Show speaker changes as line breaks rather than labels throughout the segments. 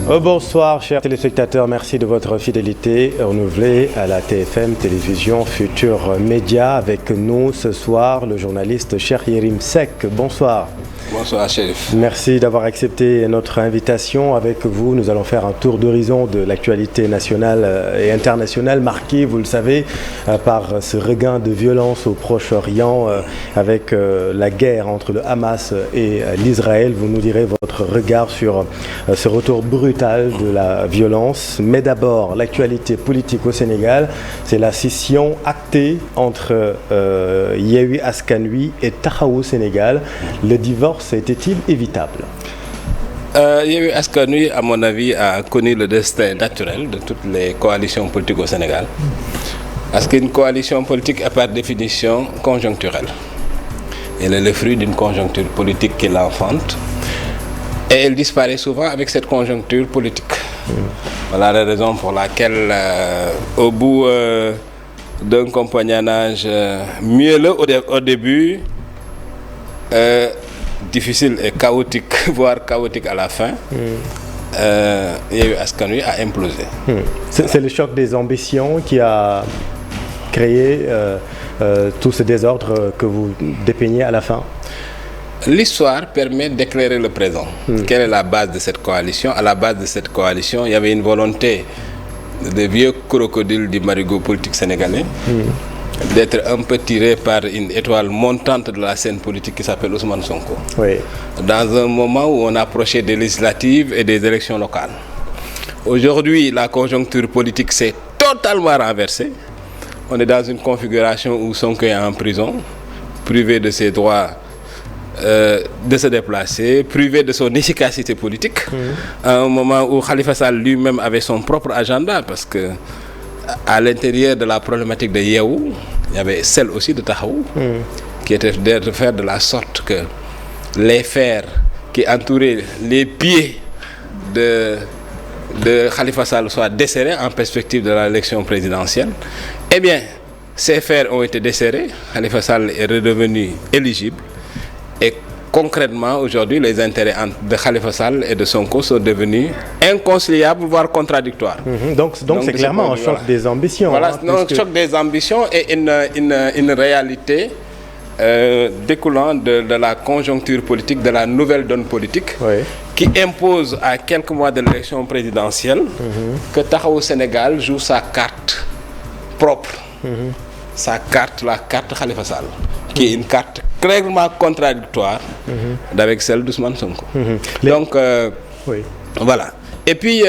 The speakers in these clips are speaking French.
Bonsoir chers téléspectateurs, merci de votre fidélité renouvelée à la TFM Télévision Futur Média. Avec nous ce soir le journaliste Cheikh Yérim Seck. Bonsoir.
Bonsoir Chérif.
Merci d'avoir accepté notre invitation. Avec vous, nous allons faire un tour d'horizon de l'actualité nationale et internationale marquée, vous le savez, par ce regain de violence au Proche-Orient avec la guerre entre le Hamas et l'Israël. Vous nous direz votre regard sur ce retour brutal de la violence. Mais d'abord, l'actualité politique au Sénégal, c'est la scission actée entre Yewwi Askan Wi et Taxawu Sénégal. Le divorce était-il évitable?
Yewwi Askan Wi, à mon avis, a connu le destin naturel de toutes les coalitions politiques au Sénégal. Parce qu'une coalition politique est par définition conjoncturelle. Elle est le fruit d'une conjoncture politique qui l'enfante. Et elle disparaît souvent avec cette conjoncture politique. Voilà la raison pour laquelle, au bout d'un compagnonnage mielleux au début, difficile et chaotique, voire chaotique à la fin, Yewwi Askan Wi a implosé.
C'est le choc des ambitions qui a créé tout ce désordre que vous dépeignez à la fin?
L'histoire permet d'éclairer le présent. Quelle est la base de cette coalition? À la base de cette coalition, il y avait une volonté des vieux crocodiles du marigot politique sénégalais d'être un peu tiré par une étoile montante de la scène politique qui s'appelle Ousmane Sonko.
Oui.
Dans un moment où on approchait des législatives et des élections locales. Aujourd'hui, la conjoncture politique s'est totalement renversée. On est dans une configuration où Sonko est en prison, privé de ses droits de se déplacer, privé de son efficacité politique, à un moment où Khalifa Sall lui-même avait son propre agenda, parce que à l'intérieur de la problématique de Yewwi, il y avait celle aussi de Taxawu, qui était de faire de la sorte que les fers qui entouraient les pieds de Khalifa Sall soient desserrés en perspective de l'élection présidentielle. Eh bien, ces fers ont été desserrés, Khalifa Sall est redevenu éligible, et concrètement, aujourd'hui, les intérêts de Khalifa Sall et de Sonko sont devenus inconciliables, voire contradictoires.
Donc c'est clairement un choc des ambitions.
Voilà, un choc des ambitions et une réalité découlant de la conjoncture politique, de la nouvelle donne politique, qui impose à quelques mois de l'élection présidentielle que Taxawu Sénégal joue sa carte propre, sa carte, la carte Khalifa Sall, qui est une carte clairement contradictoire avec celle d'Ousmane Sonko. Donc, voilà. Et puis,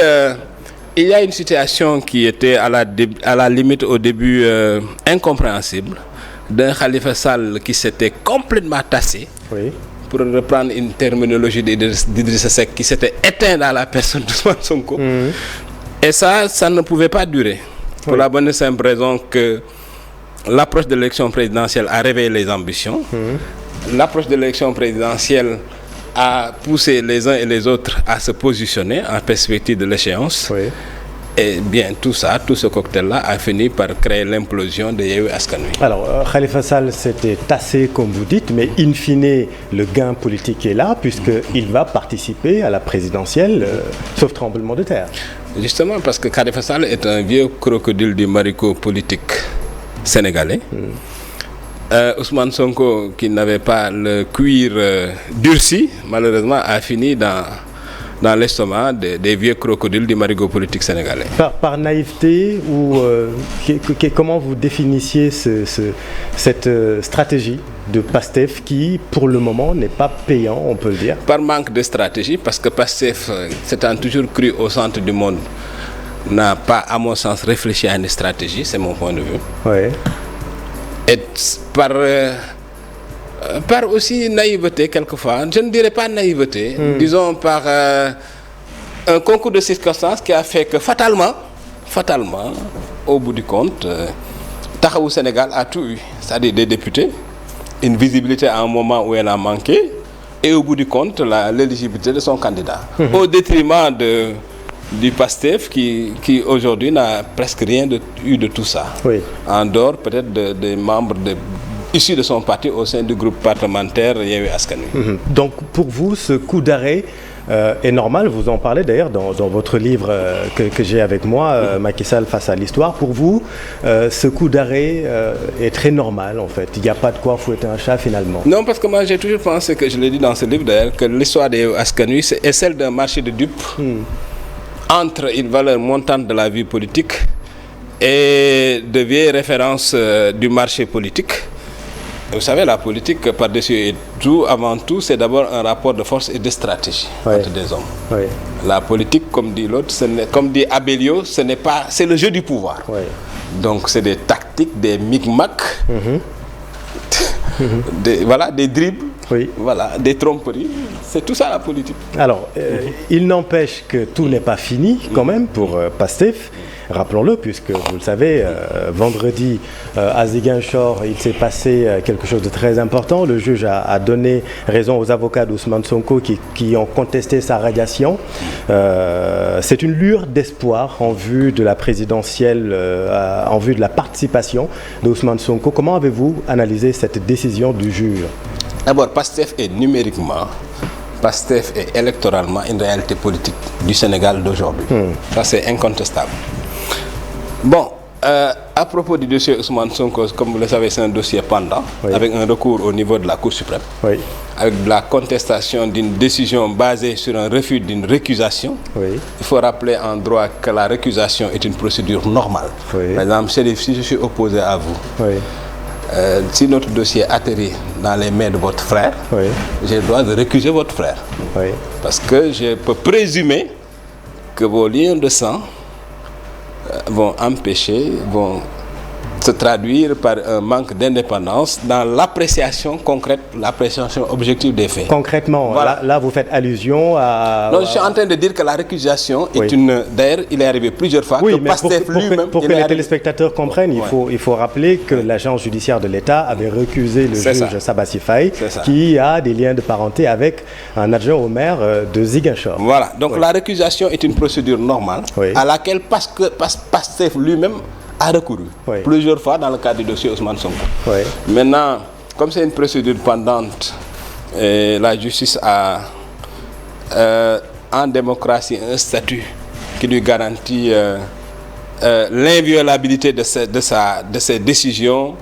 il y a une situation qui était à la limite au début incompréhensible, d'un Khalifa Sall qui s'était complètement tassé, pour reprendre une terminologie d'Idrissa Seck, qui s'était éteint dans la personne d'Ousmane Sonko. Et ça ne pouvait pas durer. Pour la bonne et simple raison que l'approche de l'élection présidentielle a réveillé les ambitions. L'approche de l'élection présidentielle a poussé les uns et les autres à se positionner en perspective de l'échéance. Et bien tout ça, tout ce cocktail-là a fini par créer l'implosion de Yewwi Askan Wi.
Alors, Khalifa Sall s'était tassé, comme vous dites, mais in fine, le gain politique est là, puisqu'il va participer à la présidentielle, sauf tremblement de terre.
Justement, parce que Khalifa Sall est un vieux crocodile du marigot politique sénégalais. Ousmane Sonko, qui n'avait pas le cuir durci, malheureusement a fini dans l'estomac des vieux crocodiles du marigot politique sénégalais.
Par naïveté ou comment vous définissiez cette stratégie de Pastef qui, pour le moment, n'est pas payant, on peut le dire?
Par manque de stratégie, parce que Pastef, s'étant toujours cru au centre du monde, n'a pas, à mon sens, réfléchi à une stratégie, c'est mon point de vue. Et par aussi naïveté quelquefois, je ne dirais pas naïveté, disons par un concours de circonstances qui a fait que fatalement, au bout du compte, Taxawu Sénégal a tout eu, c'est-à-dire des députés, une visibilité à un moment où elle a manqué, et au bout du compte, l'éligibilité de son candidat, au détriment du PASTEF qui aujourd'hui n'a presque rien eu de tout ça. En dehors peut-être des membres issus de son parti au sein du groupe parlementaire Yewwi Askan Wi.
Donc pour vous, ce coup d'arrêt est normal. Vous en parlez d'ailleurs dans votre livre que j'ai avec moi, Macky Sall face à l'histoire. Pour vous, ce coup d'arrêt est très normal en fait. Il n'y a pas de quoi fouetter un chat finalement.
Non, parce que moi j'ai toujours pensé, que je l'ai dit dans ce livre d'ailleurs, que l'histoire des Askan Wi est celle d'un marché de dupes entre une valeur montante de la vie politique et de vieilles références du marché politique. Vous savez, la politique, par-dessus et tout, avant tout, c'est d'abord un rapport de force et de stratégie entre des hommes. La politique, comme dit l'autre, comme dit Abellio, c'est le jeu du pouvoir. Donc c'est des tactiques, des micmacs, des dribbles, voilà, des tromperies. C'est tout ça la politique.
Alors, il n'empêche que tout n'est pas fini quand même pour Pastef. Rappelons-le, puisque vous le savez, vendredi à Ziguinchor, il s'est passé quelque chose de très important. Le juge a donné raison aux avocats d'Ousmane Sonko qui ont contesté sa radiation. C'est une lueur d'espoir en vue de la présidentielle, en vue de la participation d'Ousmane Sonko. Comment avez-vous analysé cette décision du juge?
D'abord, Pastef est numériquement, Pastef est électoralement une réalité politique du Sénégal d'aujourd'hui. Ça, c'est incontestable. Bon, à propos du dossier Ousmane Sonko, comme vous le savez, c'est un dossier pendant, avec un recours au niveau de la Cour suprême, avec la contestation d'une décision basée sur un refus d'une récusation. Il faut rappeler en droit que la récusation est une procédure normale. Par exemple, si je suis opposé à vous, si notre dossier atterrit dans les mains de votre frère, j'ai le droit de récuser votre frère. Parce que je peux présumer que vos liens de sang vont se traduire par un manque d'indépendance dans l'appréciation concrète, l'appréciation objective des faits.
Concrètement, voilà. là vous faites allusion à...
Non, je suis en train de dire que la récusation est une... D'ailleurs, il est arrivé plusieurs fois que Pastef lui-même...
Pour que les téléspectateurs comprennent, il faut rappeler que l'agence judiciaire de l'État avait récusé le juge Sabassi Faye, qui a des liens de parenté avec un adjoint au maire de Ziguinchor. Voilà,
donc la récusation est une procédure normale à laquelle Pastef lui-même a recouru plusieurs fois dans le cadre du dossier Ousmane Sonko. Maintenant, comme c'est une procédure pendante, la justice a en démocratie un statut qui lui garantit l'inviolabilité de ses décisions,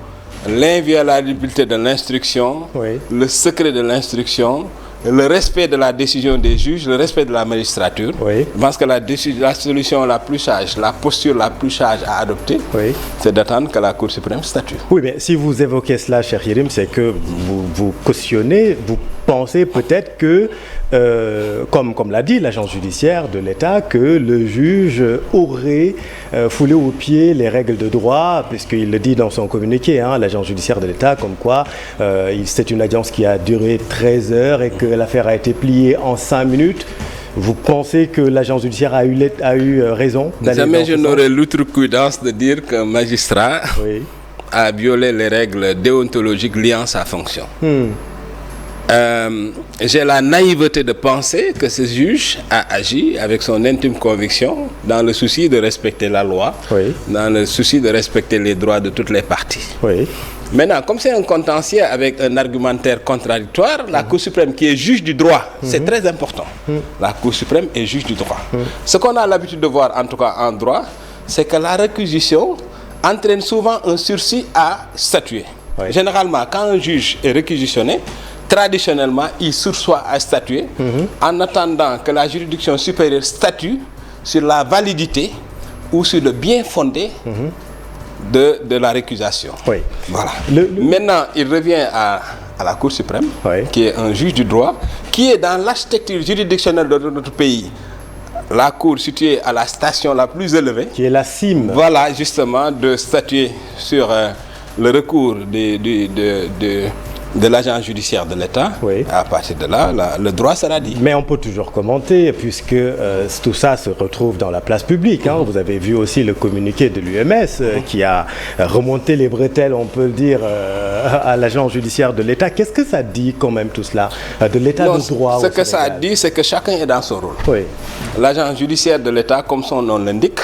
l'inviolabilité de l'instruction, le secret de l'instruction, le respect de la décision des juges, le respect de la magistrature. Je pense que la solution la plus sage, la posture la plus sage à adopter, c'est d'attendre que la Cour suprême statue.
Oui, mais si vous évoquez cela, cher Yérim, c'est que vous cautionnez, vous pensez peut-être que, comme l'a dit l'agence judiciaire de l'État, que le juge aurait foulé aux pieds les règles de droit, puisqu'il le dit dans son communiqué, l'agence judiciaire de l'État, comme quoi c'est une audience qui a duré 13 heures et que l'affaire a été pliée en 5 minutes. Vous pensez que l'agence judiciaire a eu raison d'aller
Jamais je n'aurais l'outrecuidance de dire qu'un magistrat a violé les règles déontologiques liant sa fonction. J'ai la naïveté de penser que ce juge a agi avec son intime conviction dans le souci de respecter la loi, dans le souci de respecter les droits de toutes les parties. Maintenant, comme c'est un contentieux avec un argumentaire contradictoire, la Cour suprême qui est juge du droit, c'est très important. La Cour suprême est juge du droit. Ce qu'on a l'habitude de voir, en tout cas en droit, c'est que la réquisition entraîne souvent un sursis à statuer. Généralement, quand un juge est réquisitionné, traditionnellement, il sursoit à statuer en attendant que la juridiction supérieure statue sur la validité ou sur le bien fondé de la récusation. Voilà. Maintenant, il revient à la Cour suprême, qui est un juge du droit, qui est dans l'architecture juridictionnelle de notre pays, la Cour située à la station la plus élevée.
Qui est la cime.
Voilà, justement, de statuer sur le recours de l'agent judiciaire de l'État. À partir de là, le droit sera dit.
Mais on peut toujours commenter, puisque tout ça se retrouve dans la place publique. Vous avez vu aussi le communiqué de l'UMS qui a remonté les bretelles, on peut le dire, à l'agent judiciaire de l'État. Qu'est-ce que ça dit quand même tout cela, de l'État de droit?
Ce que ça dit, c'est que chacun est dans son rôle. L'agent judiciaire de l'État, comme son nom l'indique,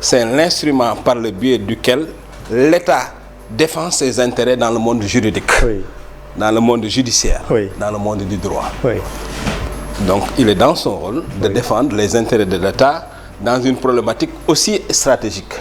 c'est l'instrument par le biais duquel l'État défend ses intérêts dans le monde juridique. Dans le monde judiciaire, dans le monde du droit. Donc il est dans son rôle de défendre les intérêts de l'État dans une problématique aussi stratégique.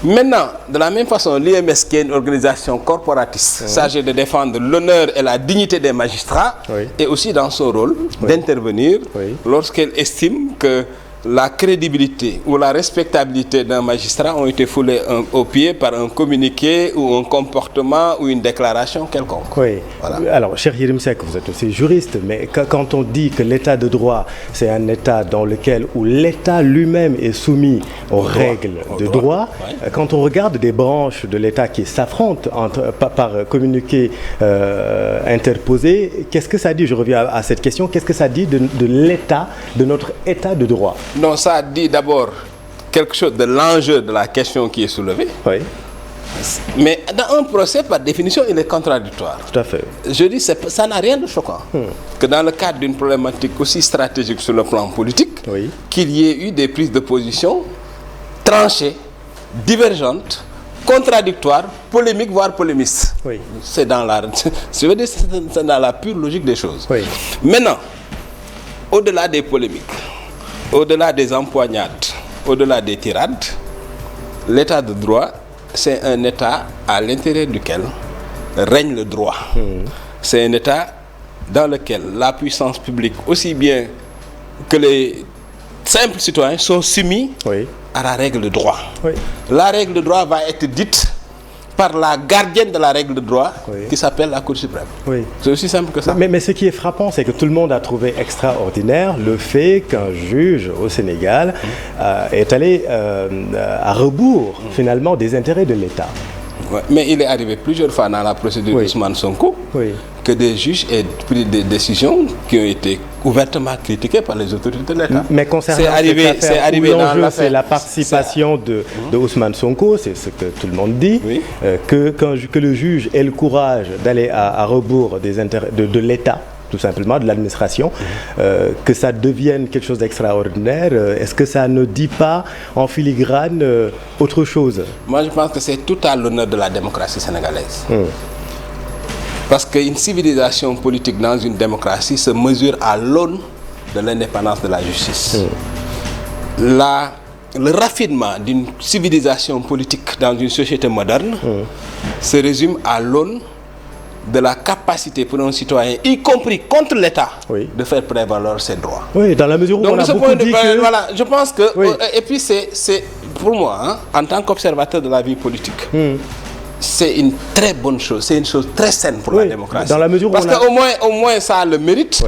Maintenant, de la même façon, l'IMS, qui est une organisation corporatiste chargée de défendre l'honneur et la dignité des magistrats, est aussi dans son rôle d'intervenir lorsqu'elle estime que la crédibilité ou la respectabilité d'un magistrat ont été foulées au pied par un communiqué ou un comportement ou une déclaration quelconque.
Oui. Voilà. Alors, cher Yérim Seck, vous êtes aussi juriste, mais quand on dit que l'état de droit, c'est un état dans lequel où l'état lui-même est soumis aux règles de droit, quand on regarde des branches de l'état qui s'affrontent par communiqué interposé, qu'est-ce que ça dit? Je reviens à cette question. Qu'est-ce que ça dit de l'état, de notre état de droit?
Non, ça dit d'abord quelque chose de l'enjeu de la question qui est soulevée.
Oui.
Mais dans un procès, par définition, il est contradictoire.
Tout à fait.
Je dis, ça n'a rien de choquant. Que dans le cadre d'une problématique aussi stratégique sur le plan politique, qu'il y ait eu des prises de position tranchées, divergentes, contradictoires, polémiques, voire polémistes.
Oui.
C'est dans la pure logique des choses.
Oui.
Maintenant, au-delà des polémiques, au-delà des empoignades, au-delà des tirades, l'état de droit, c'est un état à l'intérieur duquel règne le droit. C'est un état dans lequel la puissance publique, aussi bien que les simples citoyens, sont soumis à la règle de droit. La règle de droit va être dite par la gardienne de la règle de droit qui s'appelle la Cour suprême. C'est aussi simple que ça.
Mais ce qui est frappant, c'est que tout le monde a trouvé extraordinaire le fait qu'un juge au Sénégal est allé à rebours finalement des intérêts de l'État.
Mais il est arrivé plusieurs fois dans la procédure d'Ousmane Sonko que des juges aient pris des décisions qui ont été ouvertement critiquées par les autorités de l'État.
Mais concernant cette affaire où l'enjeu, c'est la participation de Ousmane Sonko, c'est ce que tout le monde dit, que le juge ait le courage d'aller à rebours des intérêts de l'État, tout simplement, de l'administration, que ça devienne quelque chose d'extraordinaire. Est-ce que ça ne dit pas en filigrane autre chose?
Moi, je pense que c'est tout à l'honneur de la démocratie sénégalaise. Parce qu'une civilisation politique dans une démocratie se mesure à l'aune de l'indépendance de la justice. Le raffinement d'une civilisation politique dans une société moderne se résume à l'aune de la capacité pour un citoyen, y compris contre l'État, de faire prévaloir ses droits.
Oui, dans la mesure où on a beaucoup dit que...
Voilà, je pense que... Et puis c'est pour moi, en tant qu'observateur de la vie politique, c'est une très bonne chose, c'est une chose très saine pour la démocratie.
Dans la mesure où
parce qu'au moins ça a le mérite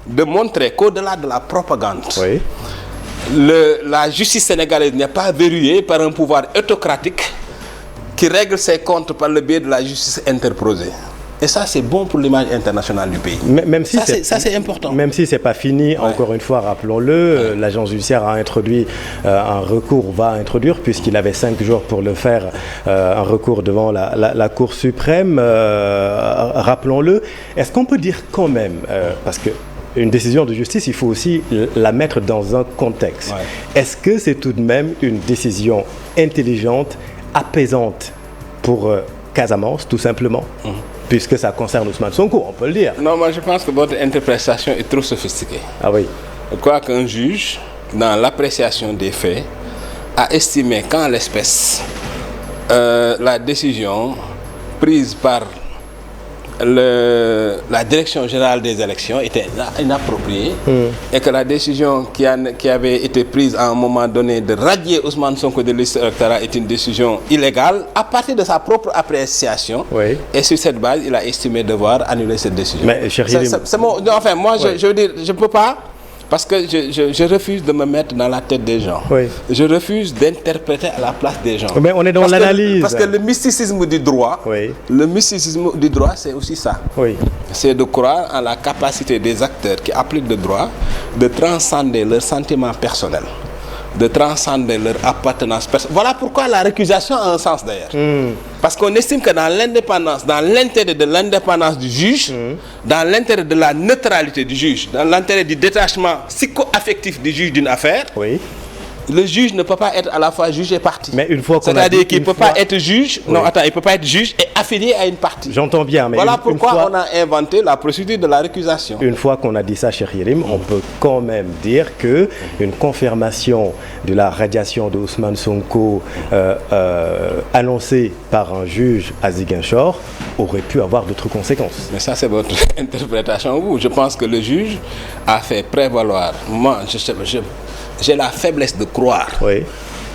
de montrer qu'au-delà de la propagande, la justice sénégalaise n'est pas verrouillée par un pouvoir autocratique qui règle ses comptes par le biais de la justice interposée. Et ça, c'est bon pour l'image internationale du pays.
Même si
ça, c'est important.
Même si ce n'est pas fini, encore une fois, rappelons-le, l'agence judiciaire a introduit un recours, va introduire, puisqu'il avait 5 jours pour le faire, un recours devant la Cour suprême. Rappelons-le. Est-ce qu'on peut dire quand même, parce que une décision de justice, il faut aussi la mettre dans un contexte. Est-ce que c'est tout de même une décision intelligente, apaisante pour Casamance, tout simplement puisque ça concerne Ousmane Sonko, on peut le dire.
Non, moi je pense que votre interprétation est trop sophistiquée.
Ah oui.
Je crois qu'un juge, dans l'appréciation des faits, a estimé qu'en l'espèce, la décision prise par la direction générale des élections était inappropriée et que la décision qui avait été prise à un moment donné de radier Ousmane Sonko de liste électorale est une décision illégale à partir de sa propre appréciation. Et sur cette base, il a estimé devoir annuler cette décision.
Mais
enfin, moi, je veux dire, je ne peux pas, parce que je refuse de me mettre dans la tête des gens. Je refuse d'interpréter à la place des gens.
Mais on est dans l'analyse.
Parce que le mysticisme du droit, c'est aussi ça. C'est de croire en la capacité des acteurs qui appliquent le droit de transcender leurs sentiments personnels, de transcender leur appartenance personnelle. Voilà pourquoi la récusation a un sens d'ailleurs. Parce qu'on estime que dans l'indépendance, dans l'intérêt de l'indépendance du juge, dans l'intérêt de la neutralité du juge, dans l'intérêt du détachement psycho-affectif du juge d'une affaire, le juge ne peut pas être à la fois juge et partie.
Mais une fois qu'on
c'est-à-dire qu'il ne peut pas être juge, il ne peut pas être juge et affilié à une partie.
J'entends bien, mais
voilà pourquoi on a inventé la procédure de la récusation.
Une fois qu'on a dit ça, Cheikh Yérim, on peut quand même dire que une confirmation de la radiation de Ousmane Sonko annoncée par un juge à Ziguinchor aurait pu avoir d'autres conséquences.
Mais ça, c'est votre interprétation. Vous, je pense que le juge a fait prévaloir. Moi, j'ai la faiblesse de croire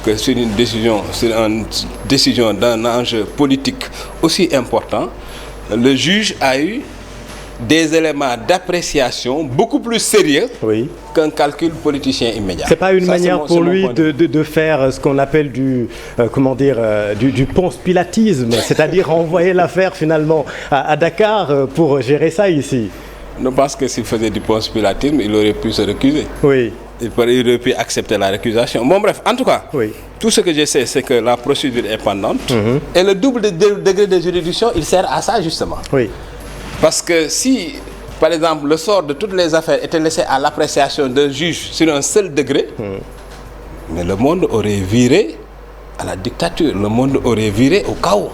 que sur une décision d'un enjeu politique aussi important, le juge a eu des éléments d'appréciation beaucoup plus sérieux qu'un calcul politicien immédiat.
C'est pas une manière pour lui de faire ce qu'on appelle du ponce-pilatisme, c'est-à-dire envoyer l'affaire finalement à Dakar pour gérer ça ici.
Je pense que s'il faisait du ponce-pilatisme, il aurait pu se récuser.
Oui.
Il aurait pu accepter la récusation. Bon bref, en tout cas, tout ce que je sais, c'est que la procédure est pendante. Et le double degré de juridiction, il sert à ça justement.
Oui.
Parce que si, par exemple, le sort de toutes les affaires était laissé à l'appréciation d'un juge sur un seul degré, mais le monde aurait viré à la dictature, le monde aurait viré au chaos.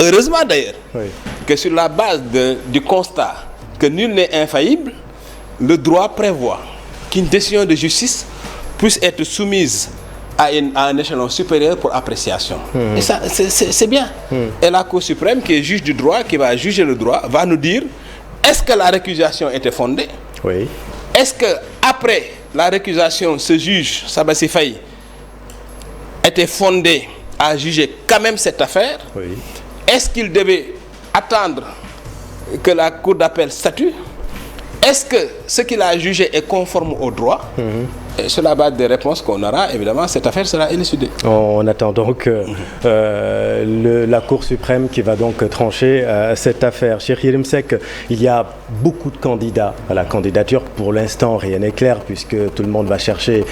Heureusement d'ailleurs que sur la base du constat que nul n'est infaillible, le droit prévoit qu'une décision de justice puisse être soumise à un échelon supérieur pour appréciation. Et ça, c'est bien. Et la Cour suprême, qui est juge du droit, qui va juger le droit, va nous dire est-ce que la récusation était fondée? Est-ce qu'après la récusation, ce juge, Sabassi Faye, était fondé à juger quand même cette affaire? Est-ce qu'il devait attendre que la Cour d'appel statue? Est-ce que ce qu'il a jugé est conforme au droit? Et sur la base des réponses qu'on aura, évidemment, cette affaire sera élucidée.
On attend donc la Cour suprême qui va donc trancher cette affaire. Cheikh Yérim Seck, il y a beaucoup de candidats à la candidature. Pour l'instant, rien n'est clair puisque tout le monde va chercher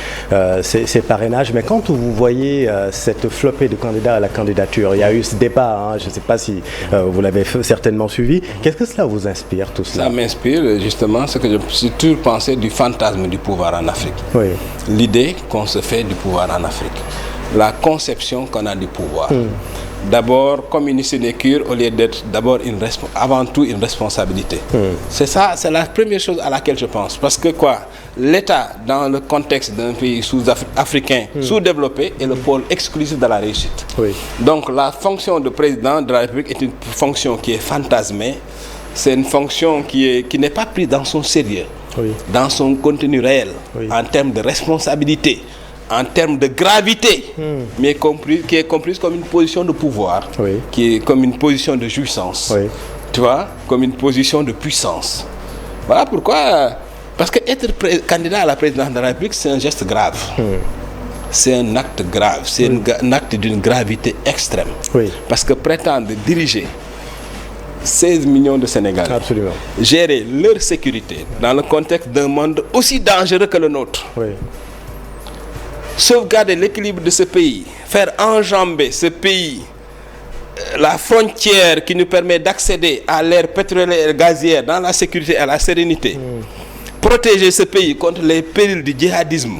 ses parrainages. Mais quand vous voyez cette flopée de candidats à la candidature, il y a eu ce débat, je ne sais pas si vous l'avez certainement suivi. Qu'est-ce que cela vous inspire, tout cela?
Ça m'inspire justement ce que j'ai toujours pensé du fantasme du pouvoir en Afrique. L'idée qu'on se fait du pouvoir en Afrique, la conception qu'on a du pouvoir. D'abord comme une sinécure au lieu d'être d'abord avant tout une responsabilité. C'est ça, c'est la première chose à laquelle je pense. Parce que l'État dans le contexte d'un pays africain sous-développé est le pôle exclusif de la réussite. Donc la fonction de président de la République est une fonction qui est fantasmée. C'est une fonction qui n'est pas prise dans son sérieux. Dans son contenu réel, en termes de responsabilité, en termes de gravité, mais qui est comprise comme une position de pouvoir, qui est comme une position de jouissance, tu vois, comme une position de puissance. Voilà pourquoi, parce que être candidat à la présidence de la République, c'est un geste grave. C'est un acte grave, c'est un acte d'une gravité extrême. Parce que prétendre diriger 16 millions de Sénégalais, gérer leur sécurité dans le contexte d'un monde aussi dangereux que le nôtre, sauvegarder l'équilibre de ce pays, faire enjamber ce pays, la frontière qui nous permet d'accéder à l'ère pétrolière et gazière dans la sécurité et la sérénité, protéger ce pays contre les périls du djihadisme,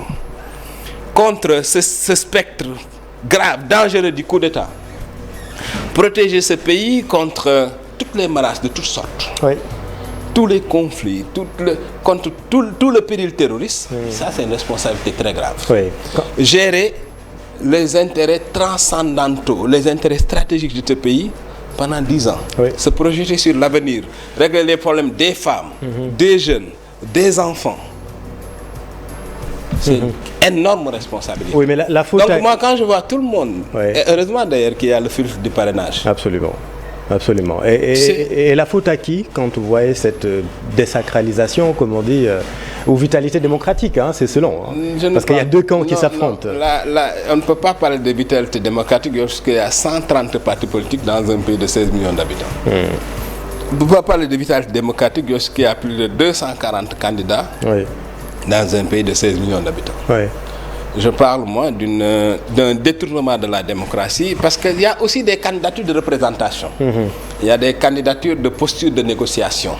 contre ce spectre grave, dangereux du coup d'État, protéger ce pays contre toutes les menaces de toutes sortes, tous les conflits, contre tout le péril terroriste, ça c'est une responsabilité très grave. Gérer les intérêts transcendantaux, les intérêts stratégiques de ce pays pendant 10 ans, se projeter sur l'avenir, régler les problèmes des femmes, des jeunes, des enfants. C'est une énorme responsabilité.
Mais la faute
donc moi quand je vois tout le monde, et heureusement d'ailleurs qu'il y a le filtre du parrainage.
Absolument. Et la faute à qui quand vous voyez cette désacralisation, comme on dit, ou vitalité démocratique, c'est selon. Parce qu'il y a deux camps qui s'affrontent.
On ne peut pas parler de vitalité démocratique lorsqu'il y a 130 partis politiques dans un pays de 16 millions d'habitants. On ne peut pas parler de vitalité démocratique lorsqu'il y a plus de 240 candidats dans un pays de 16 millions d'habitants. Je parle, moi, d'un détournement de la démocratie, parce qu'il y a aussi des candidatures de représentation. Il y a des candidatures de posture de négociation.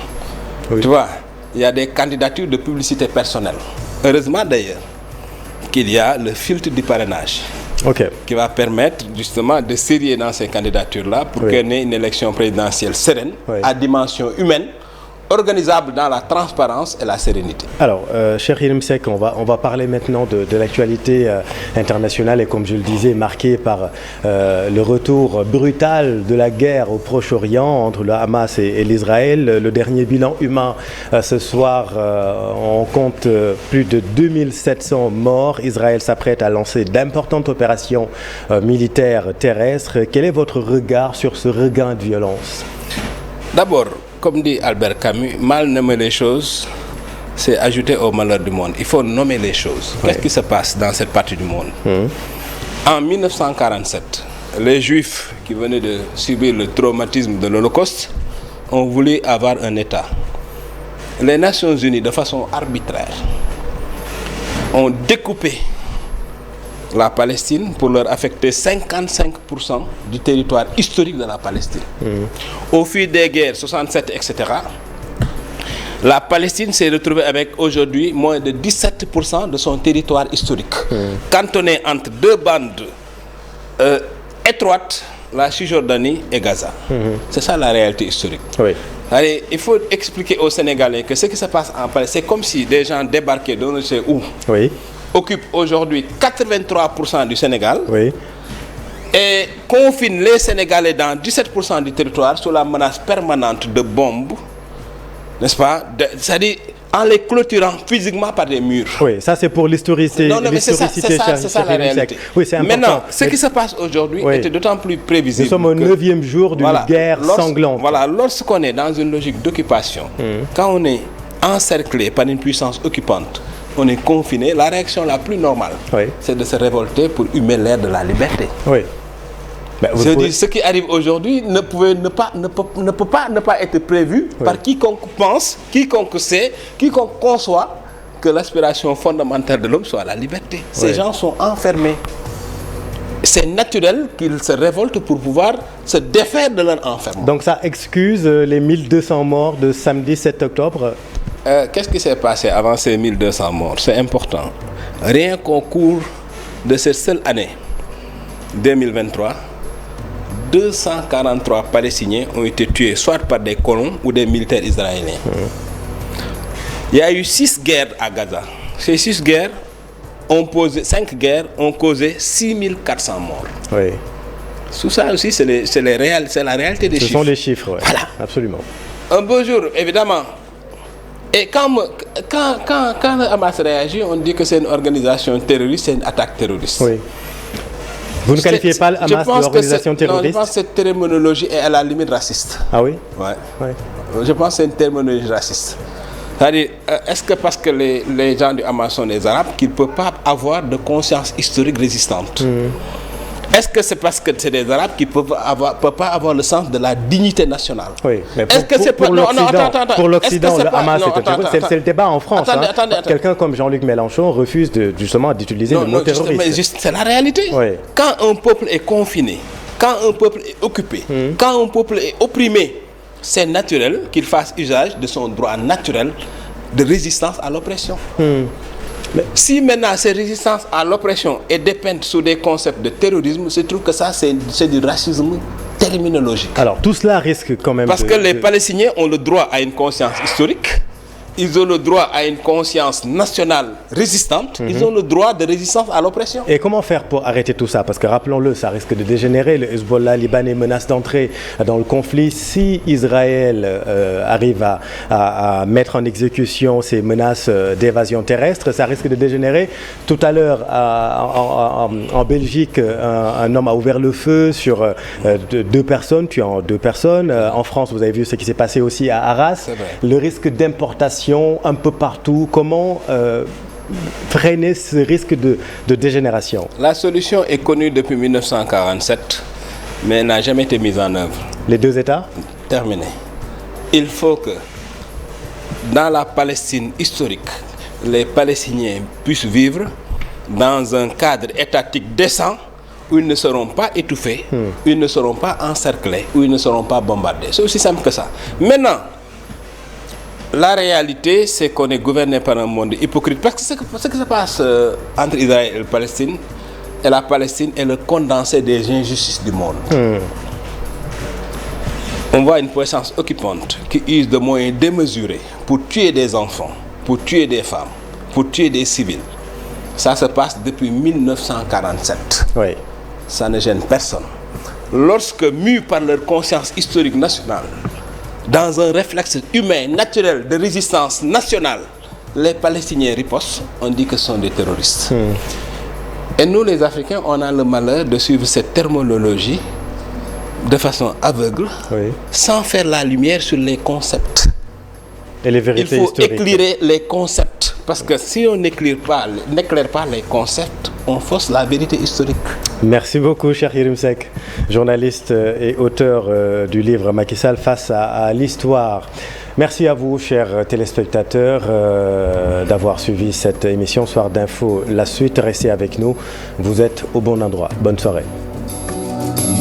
Tu vois, il y a des candidatures de publicité personnelle. Heureusement, d'ailleurs, qu'il y a le filtre du parrainage. Qui va permettre justement de sérier dans ces candidatures-là pour qu'il y ait une élection présidentielle sereine, à dimension humaine, organisable dans la transparence et la sérénité.
Alors, cher Yerim Seck, on va parler maintenant de l'actualité internationale et comme je le disais, marquée par le retour brutal de la guerre au Proche-Orient entre le Hamas et l'Israël. Le dernier bilan humain ce soir, on compte plus de 2700 morts. Israël s'apprête à lancer d'importantes opérations militaires terrestres. Quel est votre regard sur ce regain de violence?
D'abord, comme dit Albert Camus, mal nommer les choses, c'est ajouter au malheur du monde. Il faut nommer les choses. Qu'est-ce qui se passe dans cette partie du monde? En 1947, les Juifs qui venaient de subir le traumatisme de l'Holocauste ont voulu avoir un État. Les Nations Unies, de façon arbitraire, ont découpé la Palestine pour leur affecter 55% du territoire historique de la Palestine. Au fil des guerres, 67, etc., la Palestine s'est retrouvée avec aujourd'hui moins de 17% de son territoire historique. Cantonné entre deux bandes étroites, la Cisjordanie et Gaza. C'est ça la réalité historique. Allez, il faut expliquer aux Sénégalais que ce qui se passe en Palestine, c'est comme si des gens débarquaient de ne sais où. Occupe aujourd'hui 83% du Sénégal et confine les Sénégalais dans 17% du territoire sous la menace permanente de bombes, n'est-ce pas? C'est-à-dire en les clôturant physiquement par des murs.
Oui, ça c'est pour l'historicité.
Non, mais c'est ça la réalité.
Oui, c'est important.
Maintenant, ce qui se passe aujourd'hui était d'autant plus prévisible.
Nous sommes au 9e jour d'une guerre sanglante.
Voilà, lorsqu'on est dans une logique d'occupation, quand on est encerclé par une puissance occupante, on est confiné, la réaction la plus normale, c'est de se révolter pour humer l'air de la liberté. Je dis, ce qui arrive aujourd'hui ne peut pas être prévu par quiconque pense, quiconque sait, quiconque conçoit que l'aspiration fondamentale de l'homme soit la liberté. Ces gens sont enfermés. C'est naturel qu'ils se révoltent pour pouvoir se défaire de leur enfermement.
Donc ça excuse les 1200 morts de samedi 7 octobre?
Qu'est-ce qui s'est passé avant ces 1200 morts? C'est important. Rien qu'au cours de cette seule année 2023, 243 Palestiniens ont été tués, soit par des colons ou des militaires israéliens. Il y a eu 6 guerres à Gaza. Ces 6 guerres ont posé, 5 guerres ont causé 6400 morts. Tout ça aussi, c'est la réalité des chiffres.
Ce sont les chiffres,
Voilà.
Absolument.
Un beau jour, évidemment. Et quand le Hamas réagit, on dit que c'est une organisation terroriste, c'est une attaque terroriste.
Vous ne qualifiez pas le Hamas d'organisation terroriste?
Non, je pense que cette terminologie est à la limite raciste.
Ah oui?
Je pense que c'est une terminologie raciste. C'est-à-dire, est-ce que parce que les gens du Hamas sont des Arabes qu'ils ne peuvent pas avoir de conscience historique résistante? Est-ce que c'est parce que c'est des Arabes qui ne peuvent pas avoir le sens de la dignité nationale?
Mais pour l'Occident, le Hamas c'est le débat en France. Quelqu'un comme Jean-Luc Mélenchon refuse justement d'utiliser le mot terroriste.
C'est la réalité. Quand un peuple est confiné, quand un peuple est occupé, quand un peuple est opprimé, c'est naturel qu'il fasse usage de son droit naturel de résistance à l'oppression. Si maintenant cette résistance à l'oppression est dépeinte sous des concepts de terrorisme, je trouve que ça c'est du racisme terminologique.
Alors tout cela risque quand même...
Parce que les Palestiniens ont le droit à une conscience historique, ils ont le droit à une conscience nationale résistante, ils ont le droit de résistance à l'oppression.
Et comment faire pour arrêter tout ça? Parce que rappelons-le, ça risque de dégénérer. Le Hezbollah libanais menace d'entrer dans le conflit. Si Israël arrive à mettre en exécution ces menaces d'évasion terrestre, ça risque de dégénérer. Tout à l'heure, en Belgique, un homme a ouvert le feu sur 2 personnes, tuant 2 personnes. En France, vous avez vu ce qui s'est passé aussi à Arras. Le risque d'importation un peu partout. Comment freiner ce risque de dégénération?
La solution est connue depuis 1947, mais n'a jamais été mise en œuvre.
Les 2 États?
Terminé. Il faut que dans la Palestine historique, les Palestiniens puissent vivre dans un cadre étatique décent où ils ne seront pas étouffés, où ils ne seront pas encerclés, où ils ne seront pas bombardés. C'est aussi simple que ça. Maintenant, La réalité, c'est qu'on est gouverné par un monde hypocrite. Parce que ce qui se passe entre Israël et la Palestine est le condensé des injustices du monde. On voit une puissance occupante qui use de moyens démesurés pour tuer des enfants, pour tuer des femmes, pour tuer des civils. Ça se passe depuis 1947.
Oui.
Ça ne gêne personne. Lorsque, mus par leur conscience historique nationale, dans un réflexe humain, naturel, de résistance nationale, les Palestiniens ripostent, on dit que ce sont des terroristes. Et nous, les Africains, on a le malheur de suivre cette terminologie de façon aveugle, sans faire la lumière sur les concepts.
Et les vérités
historiques. Il faut
historiques.
éclairer les concepts, parce que si on n'éclaire pas les concepts, on fausse la vérité historique.
Merci beaucoup, cher Yerim Seck, journaliste et auteur du livre Macky Sall face à l'histoire. Merci à vous, chers téléspectateurs, d'avoir suivi cette émission Soir d'info. La suite, restez avec nous. Vous êtes au bon endroit. Bonne soirée.